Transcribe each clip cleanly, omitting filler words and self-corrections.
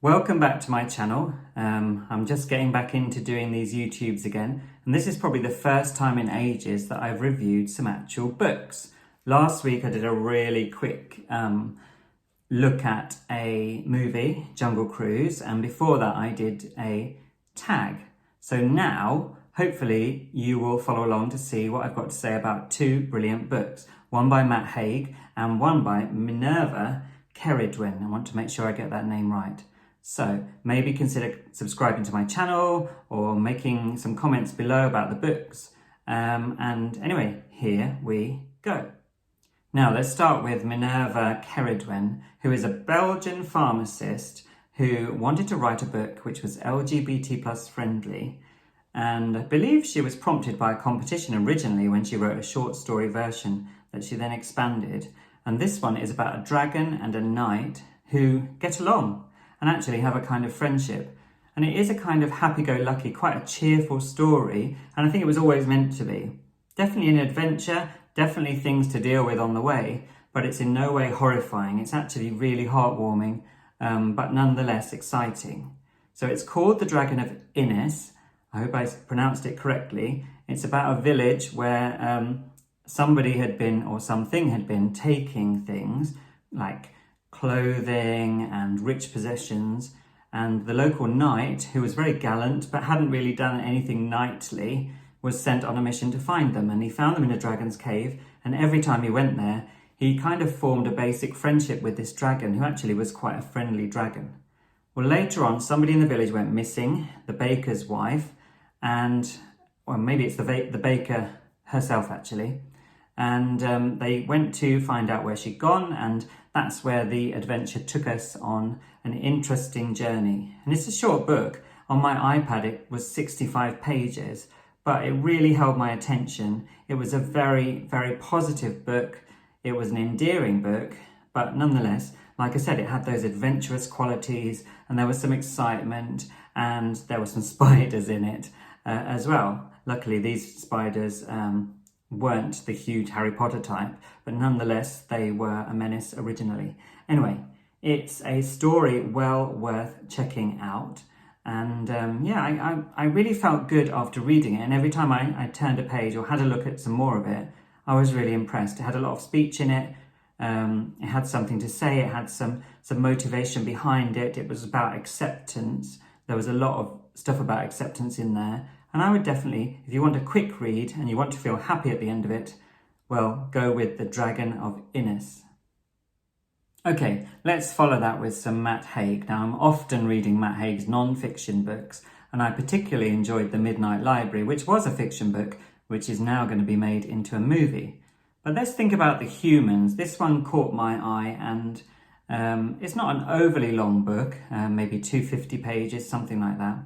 Welcome back to my channel. I'm just getting back into doing these YouTubes again, and this is probably the first time in ages that I've reviewed some actual books. Last week I did a really quick look at a movie, Jungle Cruise, and before that I did a tag. So now, hopefully, you will follow along to see what I've got to say about two brilliant books. One by Matt Haig and one by Minerva Keredwen. I want to make sure I get that name right. So maybe consider subscribing to my channel or making some comments below about the books. And anyway, here we go. Now let's start with Minerva Keredwen, who is a Belgian pharmacist who wanted to write a book which was LGBT plus friendly. And I believe she was prompted by a competition originally when she wrote a short story version that she then expanded. And this one is about a dragon and a knight who get along and actually have a kind of friendship. And it is a kind of happy-go-lucky, quite a cheerful story, and I think it was always meant to be. Definitely an adventure, definitely things to deal with on the way, but it's in no way horrifying. It's actually really heartwarming, but nonetheless exciting. So it's called The Dragon of Innis. I hope I pronounced it correctly. It's about a village where somebody had been, or something had been, taking things like clothing and rich possessions, and the local knight, who was very gallant but hadn't really done anything knightly, was sent on a mission to find them. And he found them in a dragon's cave, and every time he went there he kind of formed a basic friendship with this dragon, who actually was quite a friendly dragon. Well, later on somebody in the village went missing, the baker's wife, and or maybe it's the baker herself actually, and they went to find out where she'd gone, and that's where the adventure took us on an interesting journey. And it's a short book. On my iPad it was 65 pages, but it really held my attention. It was a very, very positive book. It was an endearing book, but nonetheless, like I said, it had those adventurous qualities, and there was some excitement, and there were some spiders in it as well. Luckily, these spiders weren't the huge Harry Potter type, but nonetheless they were a menace originally. Anyway, it's a story well worth checking out, and I really felt good after reading it, and every time I turned a page or had a look at some more of it, I was really impressed. It had a lot of speech in it, it had something to say, it had some motivation behind it, it was about acceptance. There was a lot of stuff about acceptance in there. And I would definitely, if you want a quick read and you want to feel happy at the end of it, well, go with The Dragon of Innis. Okay, let's follow that with some Matt Haig. Now, I'm often reading Matt Haig's non-fiction books, and I particularly enjoyed The Midnight Library, which was a fiction book, which is now going to be made into a movie. But let's think about the humans. This one caught my eye, and it's not an overly long book, maybe 250 pages, something like that.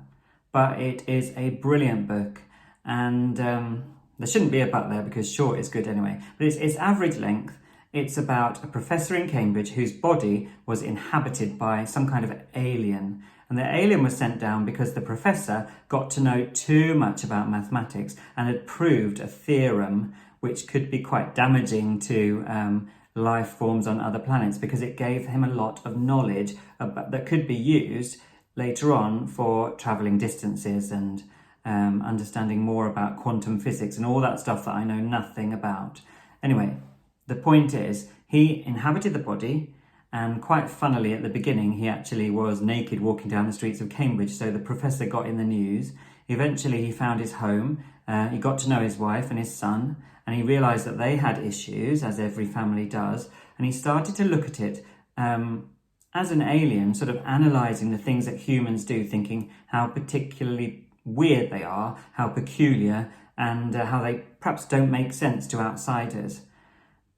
But it is a brilliant book, and there shouldn't be a but there because short is good anyway. But it's average length. It's about a professor in Cambridge whose body was inhabited by some kind of alien. And the alien was sent down because the professor got to know too much about mathematics and had proved a theorem which could be quite damaging to life forms on other planets, because it gave him a lot of knowledge that could be used later on for travelling distances and understanding more about quantum physics and all that stuff that I know nothing about. Anyway, the point is, he inhabited the body, and quite funnily at the beginning he actually was naked walking down the streets of Cambridge, so the professor got in the news. Eventually he found his home, he got to know his wife and his son, and he realised that they had issues, as every family does, and he started to look at it as an alien, sort of analysing the things that humans do, thinking how particularly weird they are, how peculiar, and how they perhaps don't make sense to outsiders.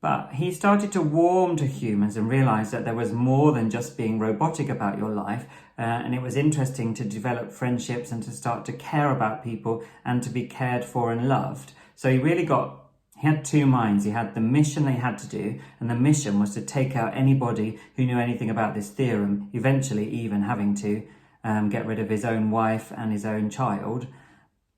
But he started to warm to humans and realised that there was more than just being robotic about your life, and it was interesting to develop friendships and to start to care about people and to be cared for and loved. So he had two minds. He had the mission they had to do, and the mission was to take out anybody who knew anything about this theorem, eventually even having to get rid of his own wife and his own child,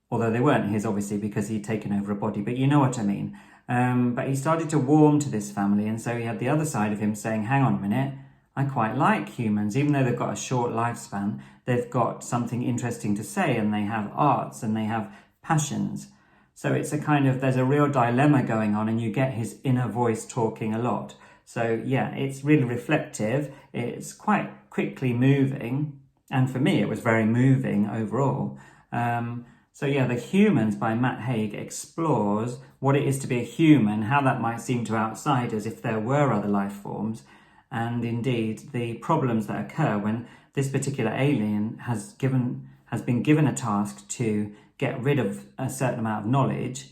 although they weren't his, obviously, because he'd taken over a body, but you know what I mean. But he started to warm to this family, and so he had the other side of him saying, hang on a minute, I quite like humans. Even though they've got a short lifespan, they've got something interesting to say, and they have arts and they have passions. So it's there's a real dilemma going on, and you get his inner voice talking a lot. So yeah, it's really reflective. It's quite quickly moving. And for me, it was very moving overall. So yeah, The Humans by Matt Haig explores what it is to be a human, how that might seem to outsiders if there were other life forms, and indeed the problems that occur when this particular alien has been given a task to get rid of a certain amount of knowledge,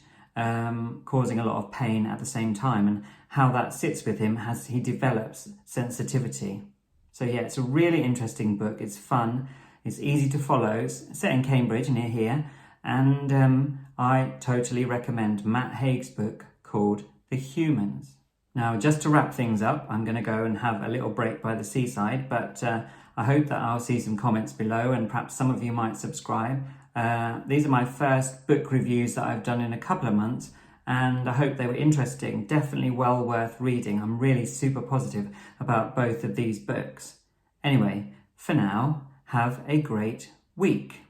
causing a lot of pain at the same time, and how that sits with him as he develops sensitivity. So yeah, it's a really interesting book. It's fun. It's easy to follow. It's set in Cambridge near here. And I totally recommend Matt Haig's book called The Humans. Now, just to wrap things up, I'm going to go and have a little break by the seaside, but I hope that I'll see some comments below, and perhaps some of you might subscribe. These are my first book reviews that I've done in a couple of months, and I hope they were interesting. Definitely well worth reading. I'm really super positive about both of these books. Anyway, for now, have a great week.